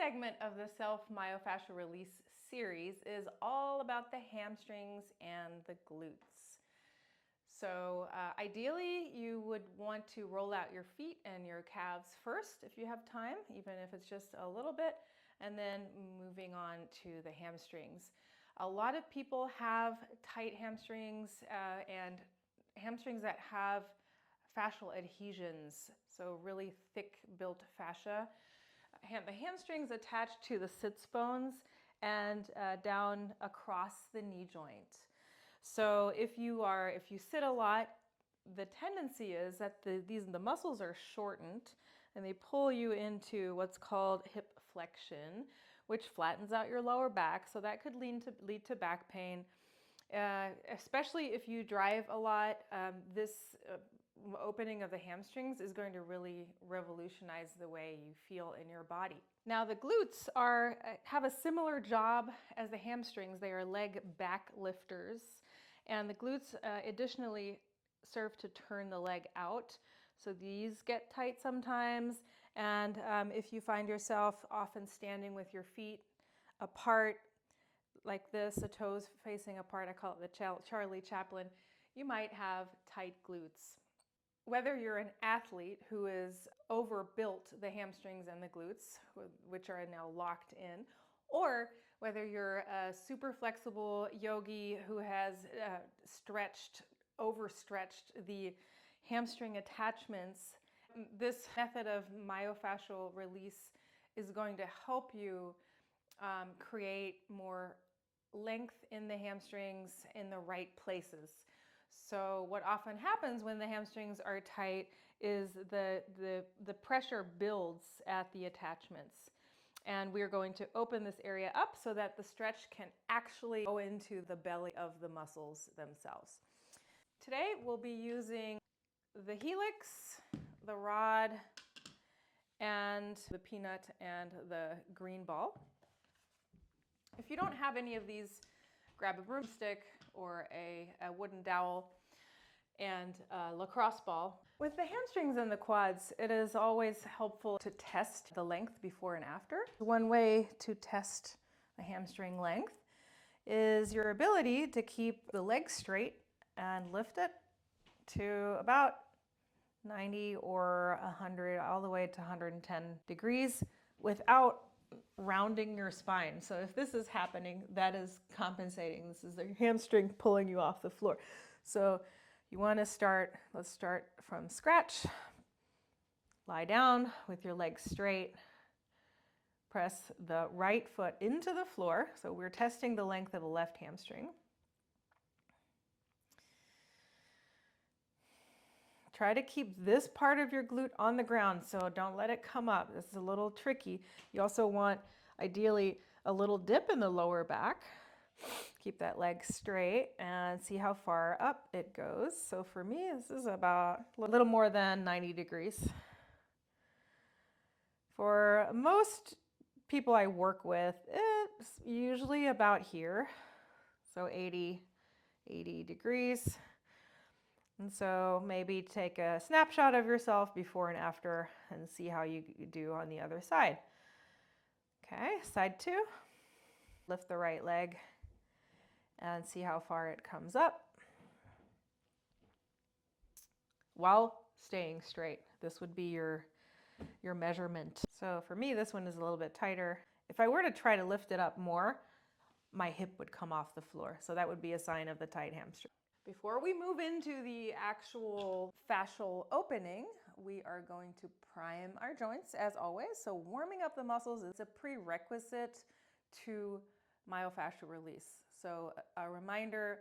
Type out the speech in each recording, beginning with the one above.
segment of the Self Myofascial Release series is all about the hamstrings and the glutes. So ideally, you would want to roll out your feet and your calves first if you have time, even if it's just a little bit, and then moving on to the hamstrings. A lot of people have tight hamstrings and hamstrings that have fascial adhesions, so really thick built fascia. The hamstrings attach to the sits bones and down across the knee joint. So if you sit a lot, the tendency is that the muscles are shortened and they pull you into what's called hip flexion, which flattens out your lower back. So that could lead to back pain. Especially if you drive a lot, this opening of the hamstrings is going to really revolutionize the way you feel in your body. Now the glutes have a similar job as the hamstrings. They are leg back lifters, and the glutes additionally serve to turn the leg out. So these get tight sometimes, and if you find yourself often standing with your feet apart like this, the toes facing apart, I call it the Charlie Chaplin, you might have tight glutes. Whether you're an athlete who is overbuilt the hamstrings and the glutes, which are now locked in, or whether you're a super flexible yogi who has overstretched the hamstring attachments, this method of myofascial release is going to help you create more length in the hamstrings in the right places. So what often happens when the hamstrings are tight is the pressure builds at the attachments. And we're going to open this area up so that the stretch can actually go into the belly of the muscles themselves. Today we'll be using the helix, the rod, and the peanut and the green ball. If you don't have any of these, grab a broomstick or a wooden dowel and a lacrosse ball. With the hamstrings and the quads, it is always helpful to test the length before and after. One way to test the hamstring length is your ability to keep the leg straight and lift it to about 90 or 100, all the way to 110 degrees without rounding your spine. So if this is happening, that is compensating. This is the hamstring pulling you off the floor. So you want to let's start from scratch. Lie down with your legs straight. Press the right foot into the floor. So we're testing the length of the left hamstring. Try to keep this part of your glute on the ground, so don't let it come up. This is a little tricky. You also want, ideally, a little dip in the lower back. Keep that leg straight and see how far up it goes. So for me, this is about a little more than 90 degrees. For most people I work with, it's usually about here. So 80 degrees. And so maybe take a snapshot of yourself before and after and see how you do on the other side. Okay, side two. Lift the right leg and see how far it comes up while staying straight. This would be your measurement. So for me, this one is a little bit tighter. If I were to try to lift it up more, my hip would come off the floor. So that would be a sign of the tight hamstring. Before we move into the actual fascial opening, we are going to prime our joints as always. So warming up the muscles is a prerequisite to myofascial release. So a reminder,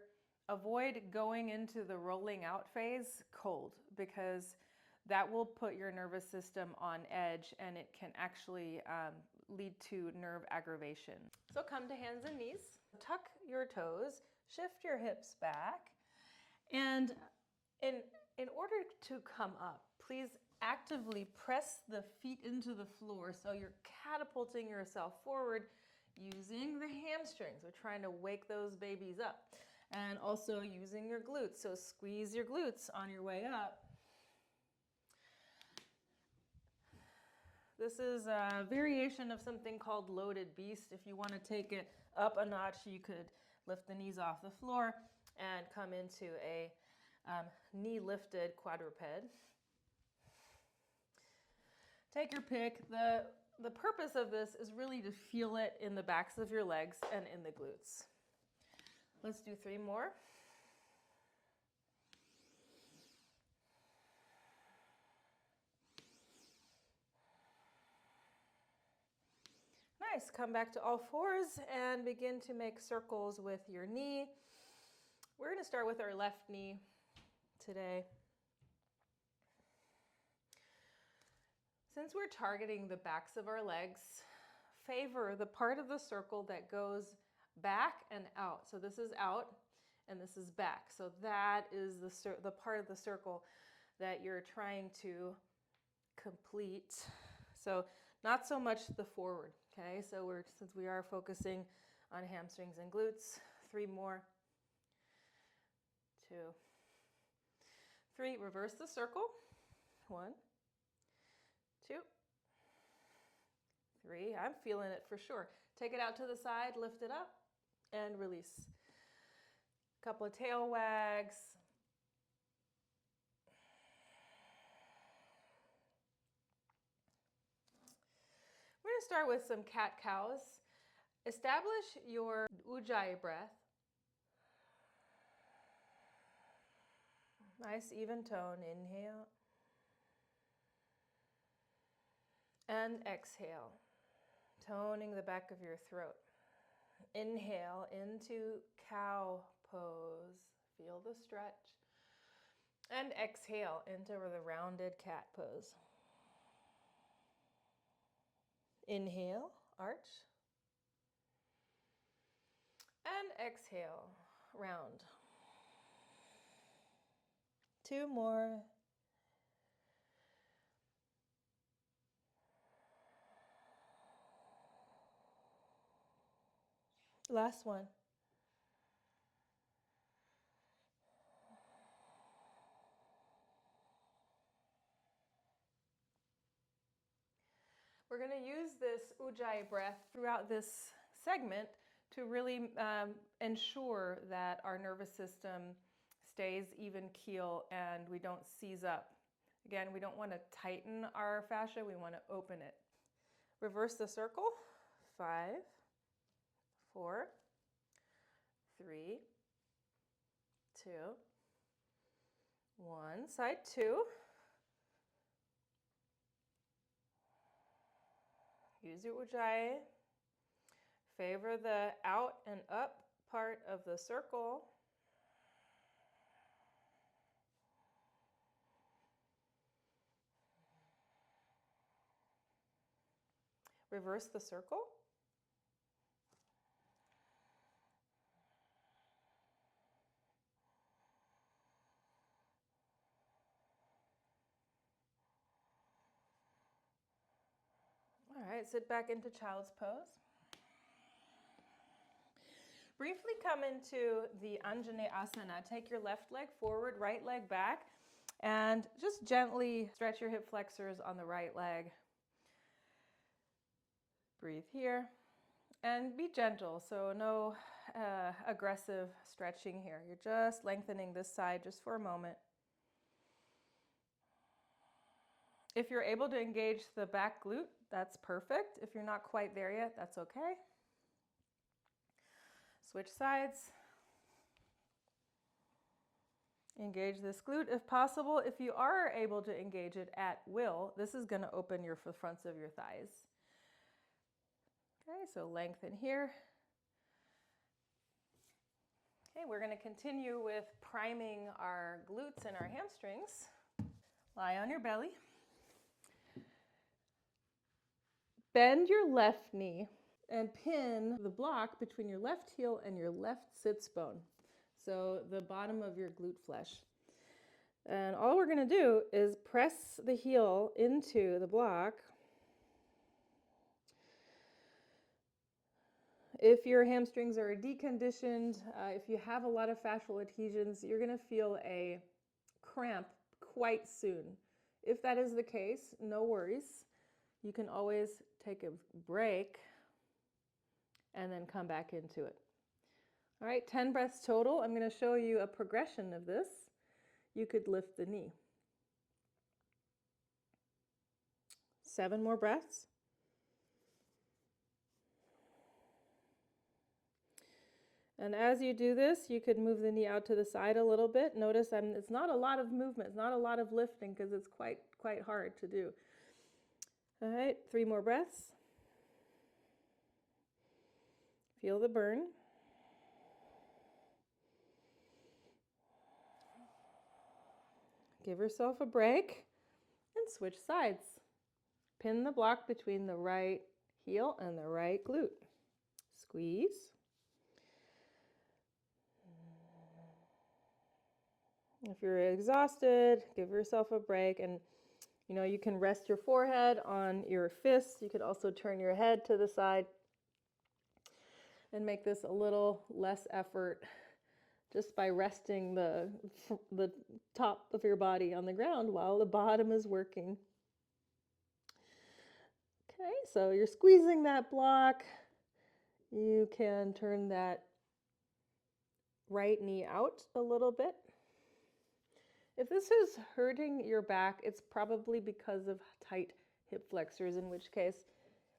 avoid going into the rolling out phase cold, because that will put your nervous system on edge and it can actually lead to nerve aggravation. So come to hands and knees, tuck your toes, shift your hips back. And in order to come up, please actively press the feet into the floor so you're catapulting yourself forward using the hamstrings. We're trying to wake those babies up. And also using your glutes. So squeeze your glutes on your way up. This is a variation of something called loaded beast. If you want to take it up a notch, you could lift the knees off the floor and come into a knee lifted quadruped. Take your pick. The purpose of this is really to feel it in the backs of your legs and in the glutes. Let's do 3 more. Nice. Come back to all fours and begin to make circles with your knee. We're going to start with our left knee today. Since we're targeting the backs of our legs, favor the part of the circle that goes back and out. So this is out and this is back. So that is the part of the circle that you're trying to complete. So not so much the forward, okay? So since we are focusing on hamstrings and glutes, 3 more. 2, 3, reverse the circle. 1, 2, 3. I'm feeling it for sure. Take it out to the side, lift it up, and release. A couple of tail wags. We're going to start with some cat-cows. Establish your ujjayi breath. Nice even tone. Inhale. And exhale. Toning the back of your throat. Inhale into cow pose. Feel the stretch. And exhale into the rounded cat pose. Inhale, arch. And exhale, round. 2 more. Last one. We're going to use this ujjayi breath throughout this segment to really ensure that our nervous system stays even keel and we don't seize up. Again, we don't want to tighten our fascia, we want to open it. Reverse the circle. 5, 4, 3, 2, 1. Side 2. Use your ujjayi. Favor the out and up part of the circle. Reverse the circle. All right, sit back into child's pose. Briefly come into the Anjaneyasana. Take your left leg forward, right leg back, and just gently stretch your hip flexors on the right leg. Breathe here and be gentle, so no aggressive stretching here. You're just lengthening this side just for a moment. If you're able to engage the back glute, that's perfect. If you're not quite there yet, that's okay. Switch sides. Engage this glute if possible. If you are able to engage it at will, this is going to open the fronts of your thighs. Okay, so lengthen here. Okay, we're going to continue with priming our glutes and our hamstrings. Lie on your belly. Bend your left knee and pin the block between your left heel and your left sits bone. So the bottom of your glute flesh. And all we're going to do is press the heel into the block. If your hamstrings are deconditioned, if you have a lot of fascial adhesions, you're going to feel a cramp quite soon. If that is the case, no worries. You can always take a break and then come back into it. All right, 10 breaths total. I'm going to show you a progression of this. You could lift the knee. 7 more breaths. And as you do this, you could move the knee out to the side a little bit. Notice it's not a lot of movement. It's not a lot of lifting because it's quite hard to do. All right, 3 more breaths. Feel the burn. Give yourself a break and switch sides. Pin the block between the right heel and the right glute. Squeeze. If you're exhausted, give yourself a break, and you can rest your forehead on your fists. You could also turn your head to the side and make this a little less effort just by resting the top of your body on the ground while the bottom is working. Okay, so you're squeezing that block. You can turn that right knee out a little bit. If this is hurting your back, it's probably because of tight hip flexors, in which case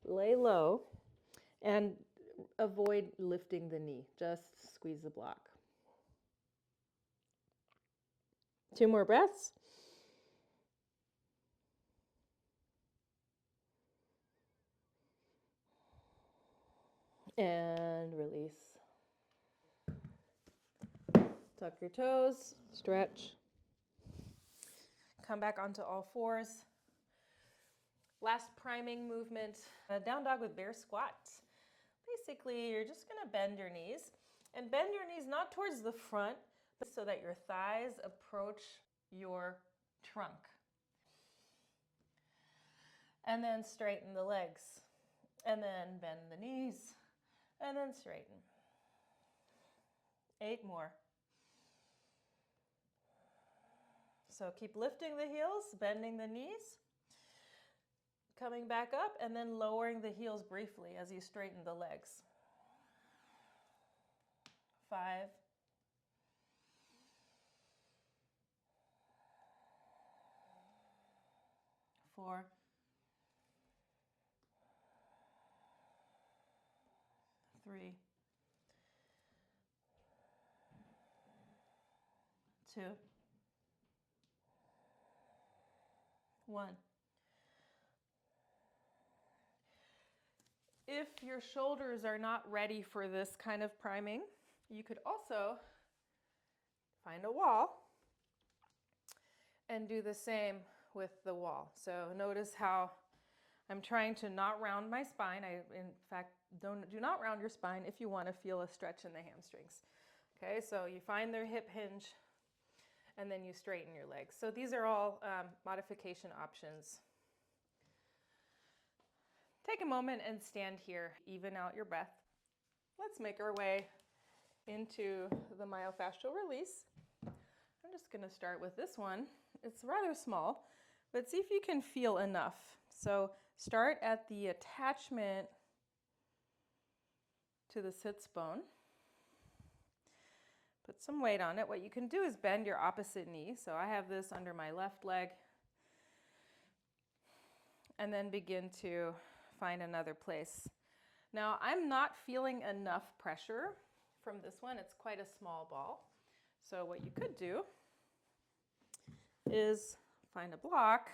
lay low and avoid lifting the knee. Just squeeze the block. 2 more breaths. And release. Tuck your toes, stretch. Come back onto all fours. Last priming movement, down dog with bear squat. Basically, you're just going to bend your knees. And bend your knees not towards the front, but so that your thighs approach your trunk. And then straighten the legs. And then bend the knees. And then straighten. 8 more. So keep lifting the heels, bending the knees, coming back up, and then lowering the heels briefly as you straighten the legs. 5. 4. 3. 2. 1. If your shoulders are not ready for this kind of priming, you could also find a wall and do the same with the wall. So notice how I'm trying to not round my spine. In fact, do not round your spine if you want to feel a stretch in the hamstrings. Okay, so you find their hip hinge and then you straighten your legs. So these are all modification options. Take a moment and stand here, even out your breath. Let's make our way into the myofascial release. I'm just going to start with this one. It's rather small, but see if you can feel enough. So start at the attachment to the sits bone. Put some weight on it. What you can do is bend your opposite knee. So I have this under my left leg. And then begin to find another place. Now I'm not feeling enough pressure from this one. It's quite a small ball. So what you could do is find a block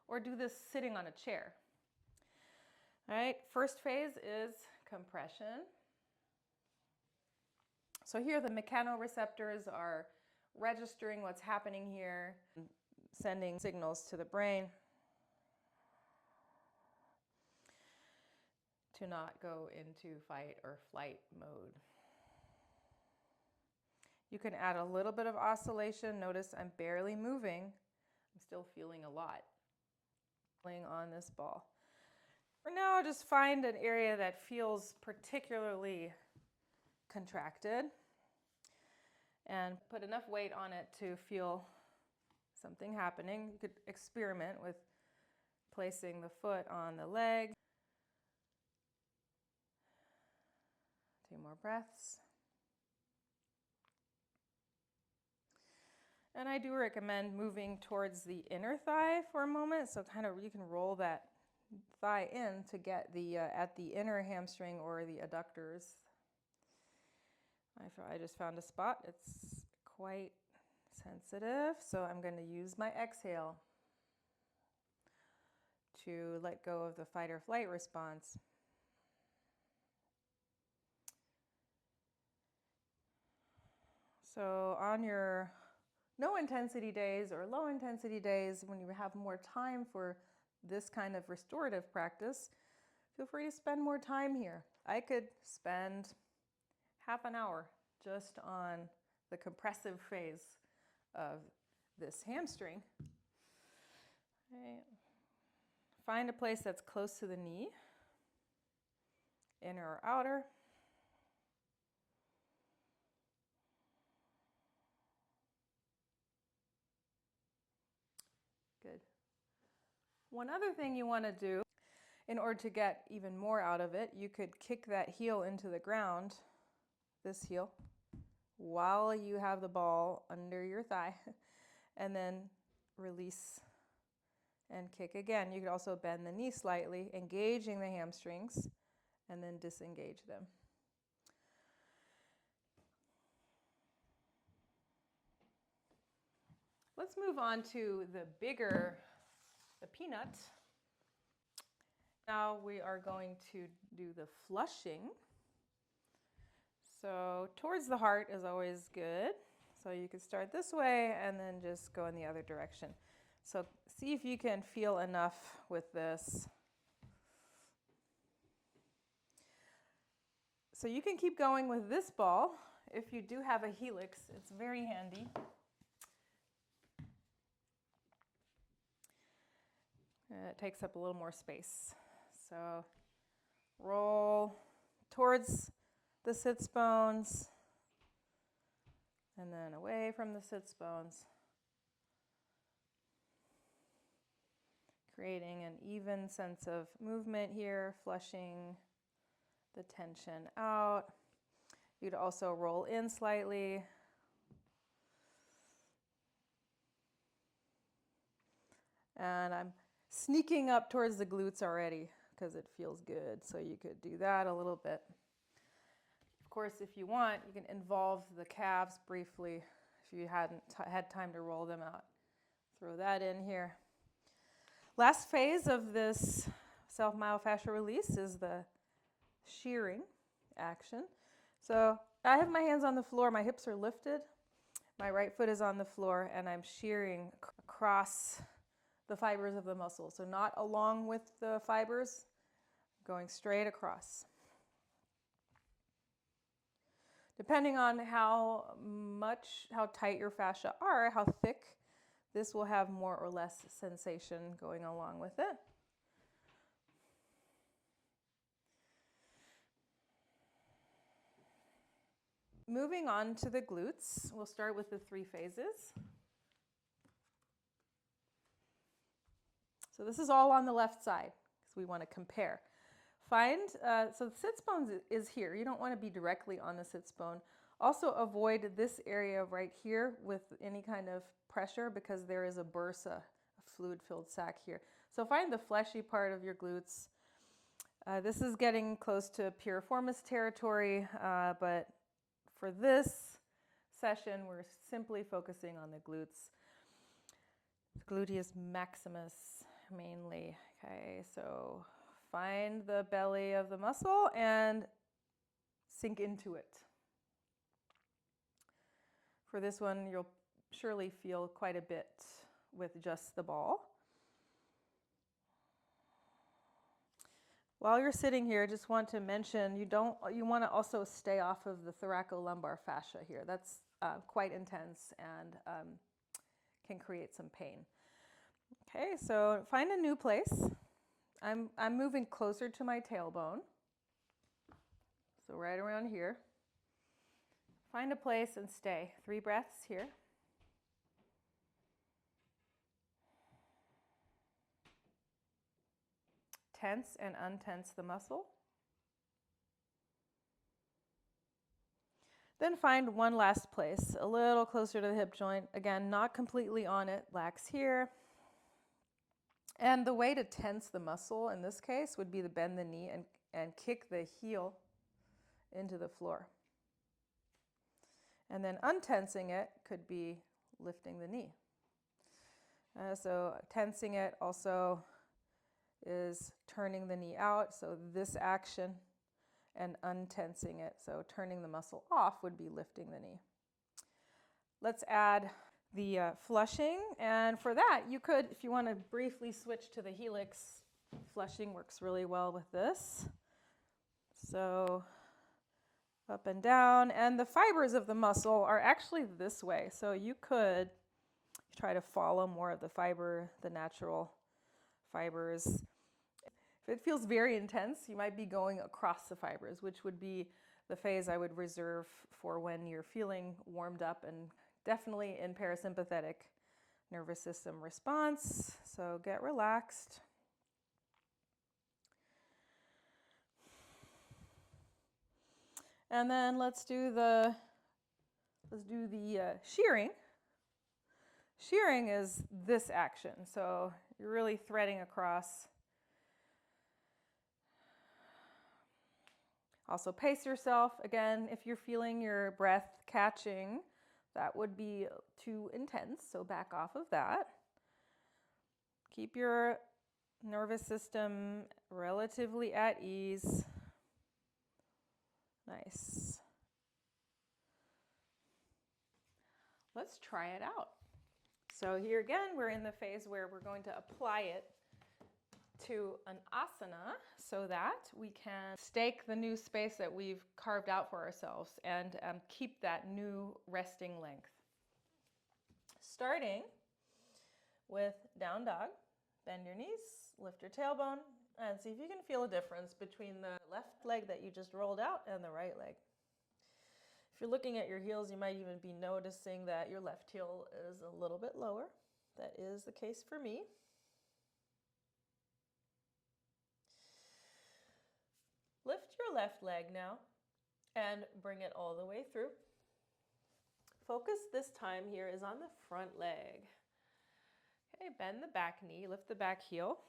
or do this sitting on a chair. All right, first phase is compression. So here the mechanoreceptors are registering what's happening here, sending signals to the brain to not go into fight or flight mode. You can add a little bit of oscillation. Notice I'm barely moving. I'm still feeling a lot on this ball. For now, just find an area that feels particularly contracted and put enough weight on it to feel something happening. You could experiment with placing the foot on the leg. 2 more breaths. And I do recommend moving towards the inner thigh for a moment, so kind of you can roll that thigh in to get the at the inner hamstring or the adductors. I just found a spot. It's quite sensitive, so I'm going to use my exhale to let go of the fight or flight response. So on your no intensity days or low intensity days, when you have more time for this kind of restorative practice, feel free to spend more time here. I could spend half an hour just on the compressive phase of this hamstring. Right. Find a place that's close to the knee, inner or outer. Good. One other thing you want to do, in order to get even more out of it, you could kick that heel into the ground, this heel, while you have the ball under your thigh, and then release and kick again. You could also bend the knee slightly, engaging the hamstrings, and then disengage them. Let's move on to the peanut. Now we are going to do the flushing. So towards the heart is always good. So you can start this way and then just go in the other direction. So see if you can feel enough with this. So you can keep going with this ball. If you do have a helix, it's very handy. It takes up a little more space. So roll towards the sits bones and then away from the sits bones, creating an even sense of movement here, flushing the tension out. You'd also roll in slightly. And I'm sneaking up towards the glutes already because it feels good. So you could do that a little bit. Of course, if you want, you can involve the calves briefly if you hadn't had time to roll them out. Throw that in here. Last phase of this self myofascial release is the shearing action. So I have my hands on the floor, my hips are lifted, my right foot is on the floor, and I'm shearing across the fibers of the muscle. So not along with the fibers, going straight across. Depending on how tight your fascia are, how thick, this will have more or less sensation going along with it. Moving on to the glutes, we'll start with the 3 phases. So this is all on the left side because we want to compare. So the sits bone is here. You don't want to be directly on the sits bone. Also avoid this area right here with any kind of pressure because there is a bursa, a fluid-filled sac here. So find the fleshy part of your glutes. This is getting close to piriformis territory, but for this session, we're simply focusing on the glutes. Gluteus maximus mainly. Okay, so find the belly of the muscle and sink into it. For this one, you'll surely feel quite a bit with just the ball. While you're sitting here, just want to mention you want to also stay off of the thoracolumbar fascia here. That's quite intense and can create some pain. Okay, so find a new place. I'm moving closer to my tailbone. So right around here. Find a place and stay. 3 breaths here. tense and untense the muscle. Then find one last place, a little closer to the hip joint. Again, not completely on it, lax here. And the way to tense the muscle in this case would be to bend the knee and kick the heel into the floor. And then untensing it could be lifting the knee. So tensing it also is turning the knee out, so this action, and untensing it, so turning the muscle off would be lifting the knee. Let's add the flushing, and for that you could, if you want to briefly switch to the helix, flushing works really well with this. So up and down, and the fibers of the muscle are actually this way, so you could try to follow more of the fiber, the natural fibers. If it feels very intense, you might be going across the fibers, which would be the phase I would reserve for when you're feeling warmed up and definitely in parasympathetic nervous system response. So get relaxed. And then let's do the shearing. Shearing is this action. So you're really threading across. Also pace yourself. Again, if you're feeling your breath catching, that would be too intense, so back off of that. Keep your nervous system relatively at ease. Nice. Let's try it out. So here again, we're in the phase where we're going to apply it to an asana so that we can stake the new space that we've carved out for ourselves and keep that new resting length. Starting with down dog, bend your knees, lift your tailbone, and see if you can feel a difference between the left leg that you just rolled out and the right leg. If you're looking at your heels, you might even be noticing that your left heel is a little bit lower. That is the case for me. Lift your left leg now and bring it all the way through. Focus this time here is on the front leg. Okay, bend the back knee, lift the back heel,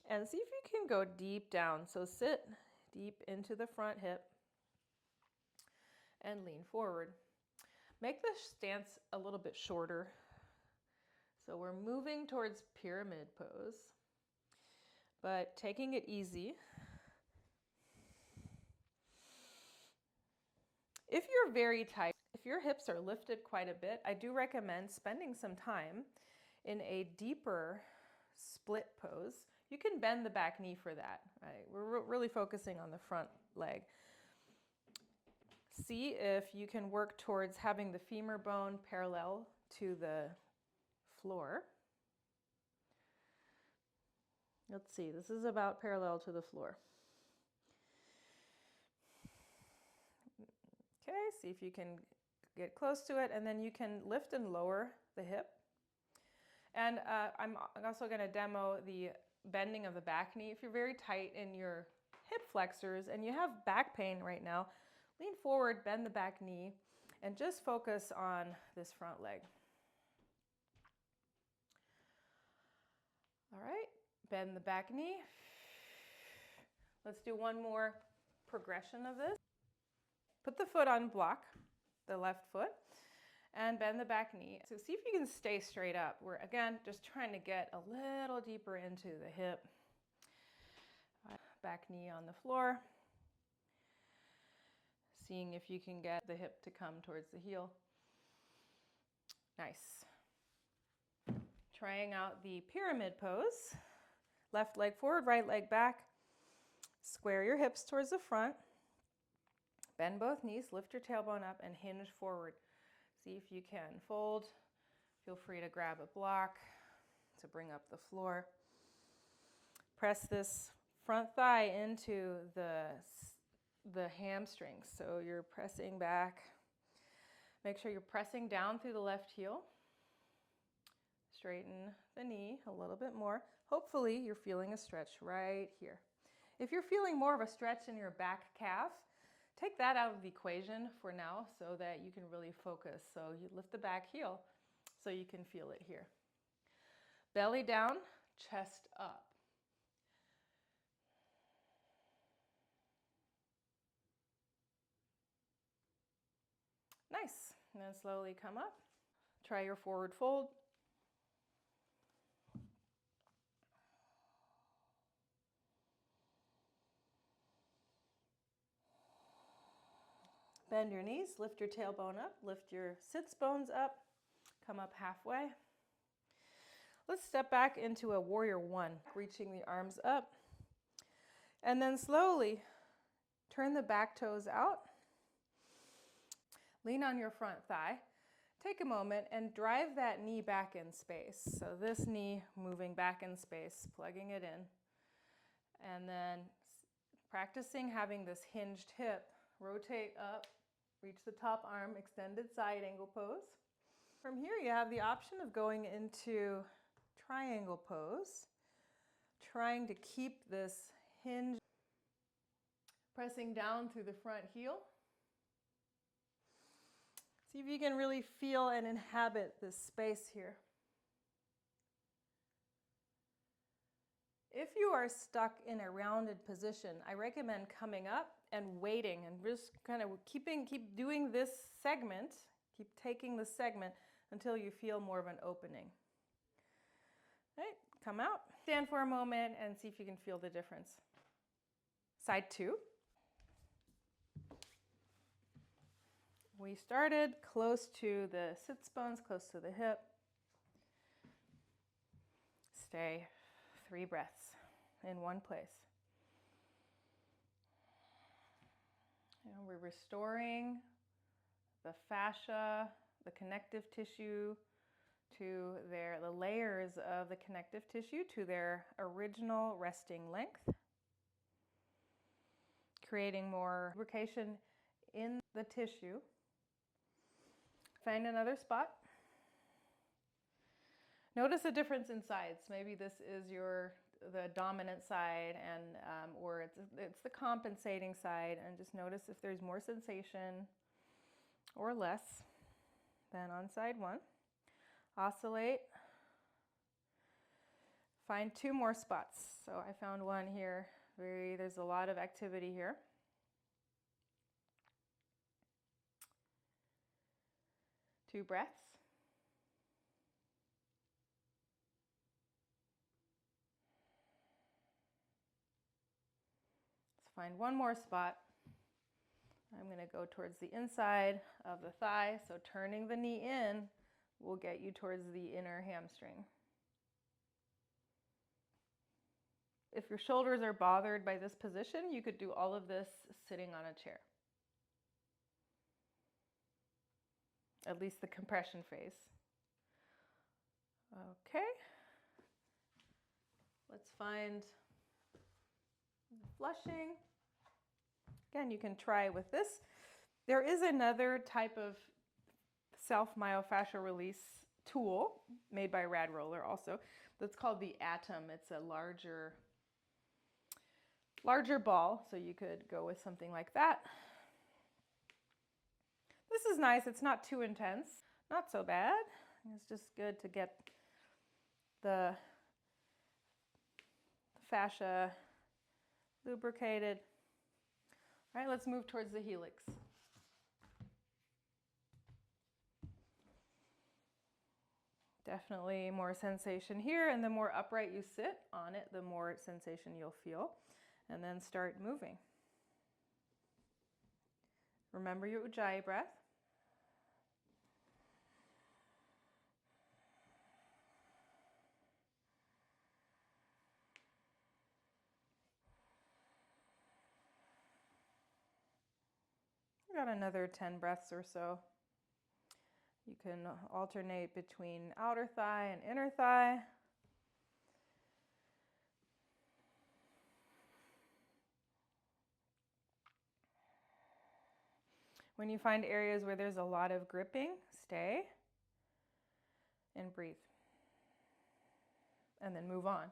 and see if you can go deep down. So sit deep into the front hip and lean forward. Make the stance a little bit shorter. So we're moving towards pyramid pose, but taking it easy. If you're very tight, if your hips are lifted quite a bit, I do recommend spending some time in a deeper split pose. You can bend the back knee for that. Right? We're really focusing on the front leg. See if you can work towards having the femur bone parallel to the floor. Let's see, this is about parallel to the floor. Okay, see if you can get close to it, and then you can lift and lower the hip. And I'm also going to demo the bending of the back knee. If you're very tight in your hip flexors and you have back pain right now, lean forward, bend the back knee, and just focus on this front leg. All right, bend the back knee. Let's do one more progression of this. Put the foot on block, the left foot, and bend the back knee. So see if you can stay straight up. We're, again, just trying to get a little deeper into the hip. Back knee on the floor. Seeing if you can get the hip to come towards the heel. Nice. Trying out the pyramid pose. Left leg forward, right leg back. Square your hips towards the front. Bend both knees, lift your tailbone up, and hinge forward. See if you can fold. Feel free to grab a block to bring up the floor. Press this front thigh into the hamstrings. So you're pressing back. Make sure you're pressing down through the left heel. Straighten the knee a little bit more. Hopefully you're feeling a stretch right here. If you're feeling more of a stretch in your back calf, take that out of the equation for now so that you can really focus. So you lift the back heel so you can feel it here. Belly down, chest up. Nice. And then slowly come up. Try your forward fold. Bend your knees, lift your tailbone up, lift your sits bones up, come up halfway. Let's step back into a warrior one, reaching the arms up. And then slowly turn the back toes out. Lean on your front thigh. Take a moment and drive that knee back in space. So this knee moving back in space, plugging it in. And then practicing having this hinged hip. Rotate up, reach the top arm, extended side angle pose. From here you have the option of going into triangle pose, trying to keep this hinge, pressing down through the front heel. See if you can really feel and inhabit this space here. If you are stuck in a rounded position, I recommend coming up and waiting and just kind of keep doing this segment, keep taking the segment until you feel more of an opening. All right, come out, stand for a moment and see if you can feel the difference. Side two. We started close to the sits bones, close to the hip. Stay 3 breaths in one place. And we're restoring the fascia, the connective tissue to the layers of the connective tissue to their original resting length, creating more lubrication in the tissue. Find another spot. Notice a difference in sides. Maybe this is the dominant side, and or it's the compensating side, and just notice if there's more sensation or less than on side one. Oscillate. Find 2 more spots. So I found one here. There's a lot of activity here. Two breaths. Let's find one more spot. I'm going to go towards the inside of the thigh. So turning the knee in will get you towards the inner hamstring. If your shoulders are bothered by this position, you could do all of this sitting on a chair. At least the compression phase. Okay. Let's find flushing. Again, you can try with this. There is another type of Self Myofascial Release tool made by Rad Roller also. That's called the Atom. It's a larger ball, so you could go with something like that. This is nice. It's not too intense. Not so bad. It's just good to get the fascia lubricated. All right, let's move towards the helix. Definitely more sensation here, and the more upright you sit on it, the more sensation you'll feel. And then start moving. Remember your Ujjayi breath. We got another 10 breaths or so. You can alternate between outer thigh and inner thigh. When you find areas where there's a lot of gripping, stay and breathe. and then move on.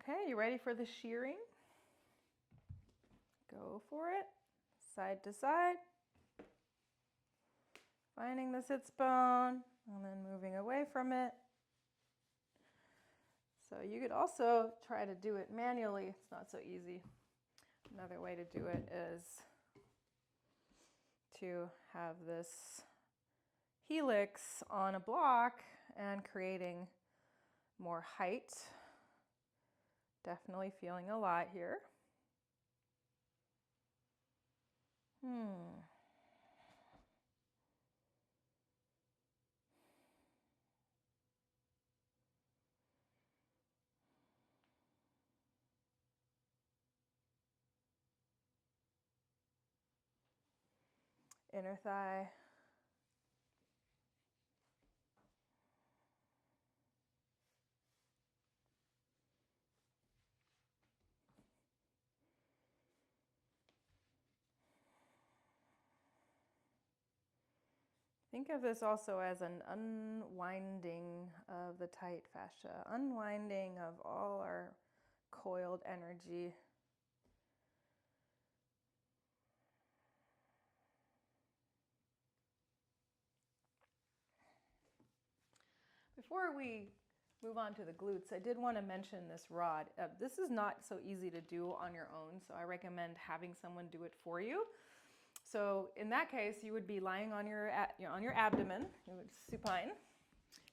Okay, you ready for the shearing? Go for it, side to side. Finding the sits bone and then moving away from it. So you could also try to do it manually. It's not so easy. Another way to do it is to have this helix on a block and creating more height. Definitely feeling a lot here. Inner thigh. Think of this also as an unwinding of the tight fascia, unwinding of all our coiled energy. Before we move on to the glutes, I did want to mention this rod. This is not so easy to do on your own, so I recommend having someone do it for you. So in that case, you would be lying on your abdomen, you would supine,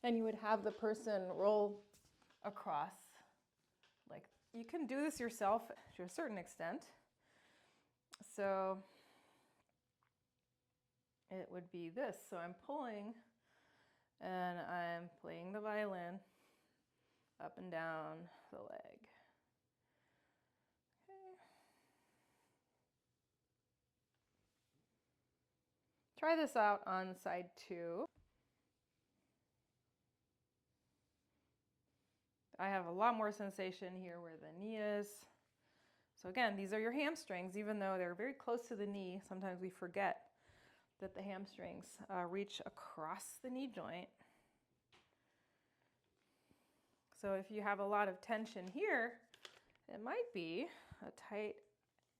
and you would have the person roll across. Like, you can do this yourself to a certain extent. So it would be this. So I'm pulling and I'm playing the violin up and down the leg. Okay. Try this out on side 2. I have a lot more sensation here where the knee is. So again, these are your hamstrings. Even though they're very close to the knee, sometimes we forget that the hamstrings reach across the knee joint. So if you have a lot of tension here, it might be a tight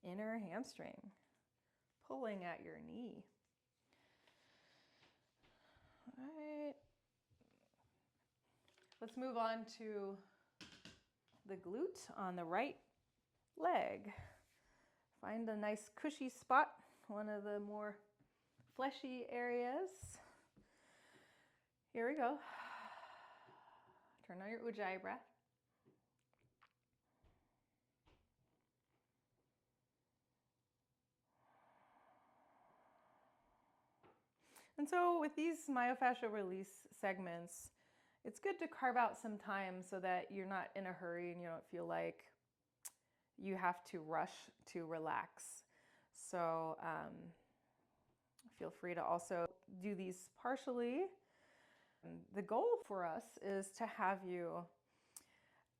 inner hamstring pulling at your knee. All right. Let's move on to the glute on the right leg. Find a nice cushy spot, one of the more fleshy areas. Here we go. Turn on your Ujjayi breath. And so with these myofascial release segments, it's good to carve out some time so that you're not in a hurry and you don't feel like you have to rush to relax. So feel free to also do these partially. The goal for us is to have you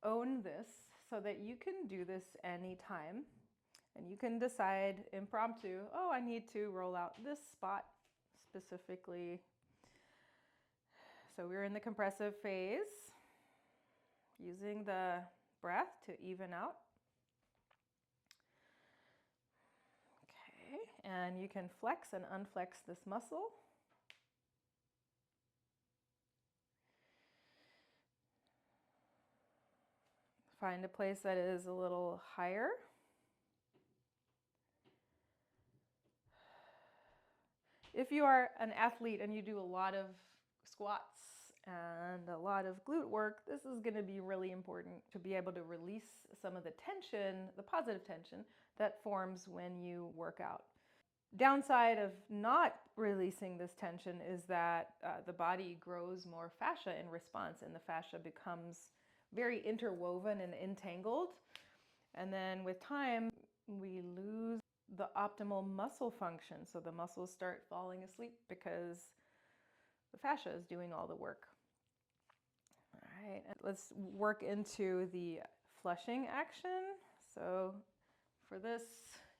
own this so that you can do this anytime. And you can decide impromptu, oh, I need to roll out this spot specifically. So we're in the compressive phase, using the breath to even out. Okay, and you can flex and unflex this muscle. Find a place that is a little higher. If you are an athlete and you do a lot of squats and a lot of glute work, this is going to be really important to be able to release some of the tension, the positive tension that forms when you work out. Downside of not releasing this tension is that the body grows more fascia in response, and the fascia becomes very interwoven and entangled. And then with time, we lose the optimal muscle function. So the muscles start falling asleep because The fascia is doing all the work. All right, let's work into the flushing action. So for this,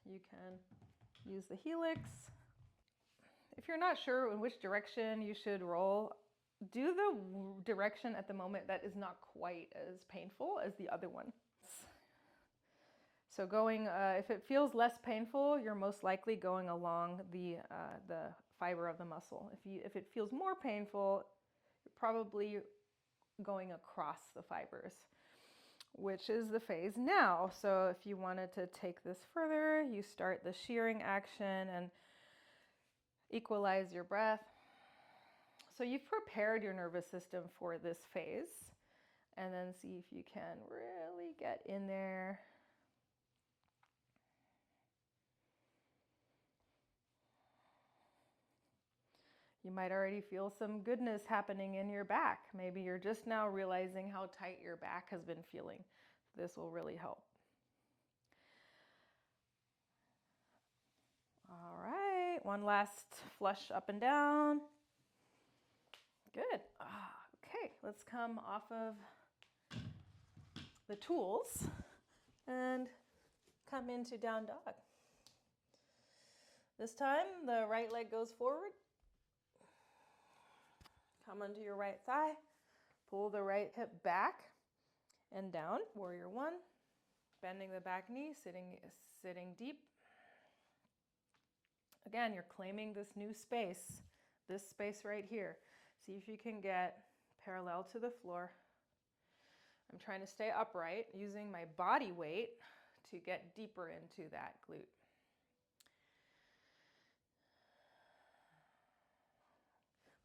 you can use the helix. If you're not sure in which direction you should roll, do the direction at the moment that is not quite as painful as the other one. So going, if it feels less painful, you're most likely going along the fiber of the muscle. If it feels more painful, you're probably going across the fibers, which is the phase now. So if you wanted to take this further, you start the shearing action and equalize your breath. So you've prepared your nervous system for this phase, and then see if you can really get in there. You might already feel some goodness happening in your back. Maybe you're just now realizing how tight your back has been feeling. This will really help. All right, one last flush up and down. Good. Okay, let's come off of the tools and come into down dog. This time, the right leg goes forward. Come onto your right thigh. Pull the right hip back and down. Warrior one. Bending the back knee, sitting deep. Again, you're claiming this new space, this space right here. See if you can get parallel to the floor. I'm trying to stay upright, using my body weight to get deeper into that glute.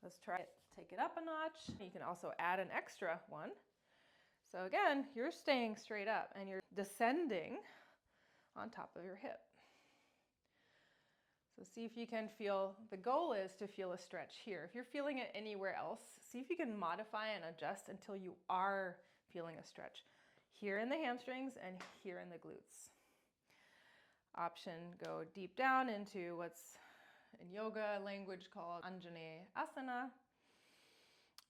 Let's try it. Take it up a notch. You can also add an extra one. So again, you're staying straight up and you're descending on top of your hip. So see if you can feel, the goal is to feel a stretch here. If you're feeling it anywhere else, see if you can modify and adjust until you are feeling a stretch. Here in the hamstrings and here in the glutes. Option, go deep down into what's in yoga language called Anjane Asana,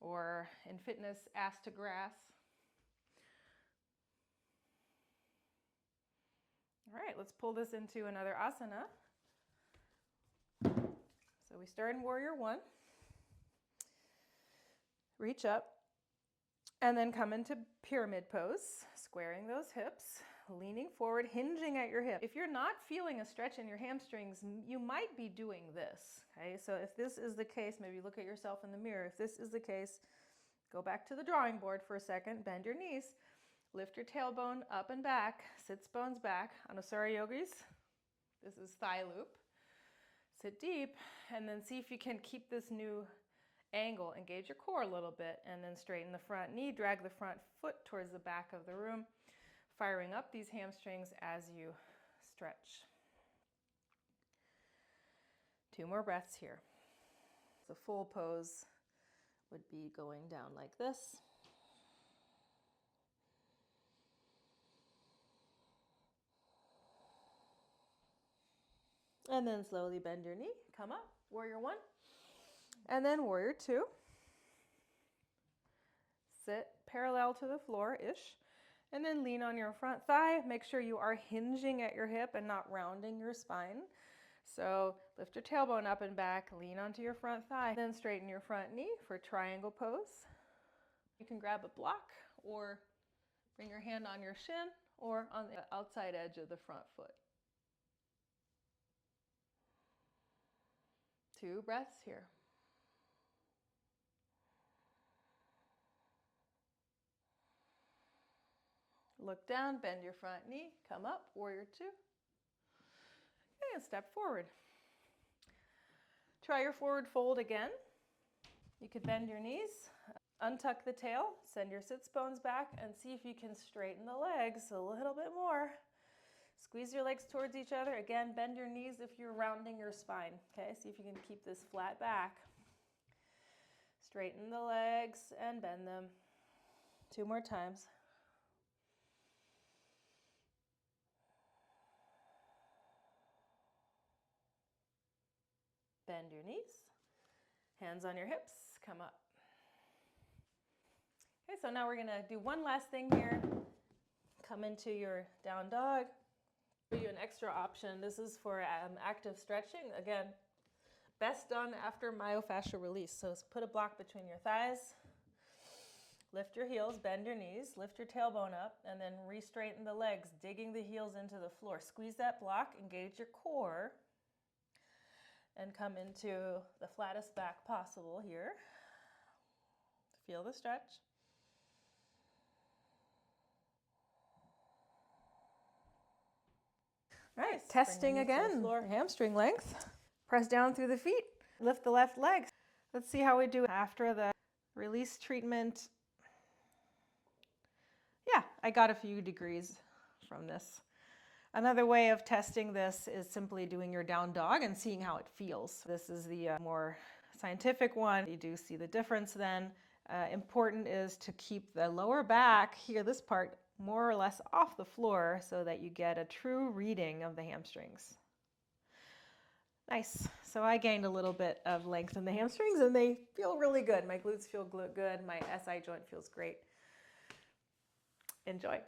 or in fitness, ass to grass. All right, let's pull this into another asana. So we start in warrior one, reach up, and then come into pyramid pose, squaring those hips, leaning forward, hinging at your hip. If you're not feeling a stretch in your hamstrings, you might be doing this, okay? So if this is the case, maybe look at yourself in the mirror. If this is the case, go back to the drawing board for a second, bend your knees, lift your tailbone up and back, sits bones back. Anusara yogis, this is thigh loop. Sit deep, and then see if you can keep this new angle. Engage your core a little bit, and then straighten the front knee, drag the front foot towards the back of the room, firing up these hamstrings as you stretch. 2 more breaths here. The full pose would be going down like this. And then slowly bend your knee, come up, warrior one, and then warrior two. Sit parallel to the floor-ish, and then lean on your front thigh. Make sure you are hinging at your hip and not rounding your spine. So lift your tailbone up and back, lean onto your front thigh, then straighten your front knee for triangle pose. You can grab a block or bring your hand on your shin or on the outside edge of the front foot. 2 breaths here. Look down, bend your front knee, come up, warrior two. And step forward. Try your forward fold again. You could bend your knees, untuck the tail, send your sits bones back, and see if you can straighten the legs a little bit more. Squeeze your legs towards each other. Again, bend your knees if you're rounding your spine. Okay, see if you can keep this flat back. Straighten the legs and bend them. 2 more times. Bend your knees. Hands on your hips, come up. Okay, so now we're gonna do one last thing here. Come into your down dog. Give you an extra option. This is for active stretching. Again, best done after myofascial release. So put a block between your thighs. Lift your heels, bend your knees, lift your tailbone up, and then re-straighten the legs, digging the heels into the floor. Squeeze that block, engage your core, and come into the flattest back possible here. Feel the stretch. All right, testing again, hamstring length. Press down through the feet, lift the left leg. Let's see how we do after the release treatment. Yeah, I got a few degrees from this. Another way of testing this is simply doing your down dog and seeing how it feels. This is the more scientific one. You do see the difference then. Important is to keep the lower back here, this part, more or less off the floor so that you get a true reading of the hamstrings. Nice. So I gained a little bit of length in the hamstrings and they feel really good. My glutes feel good. My SI joint feels great. Enjoy.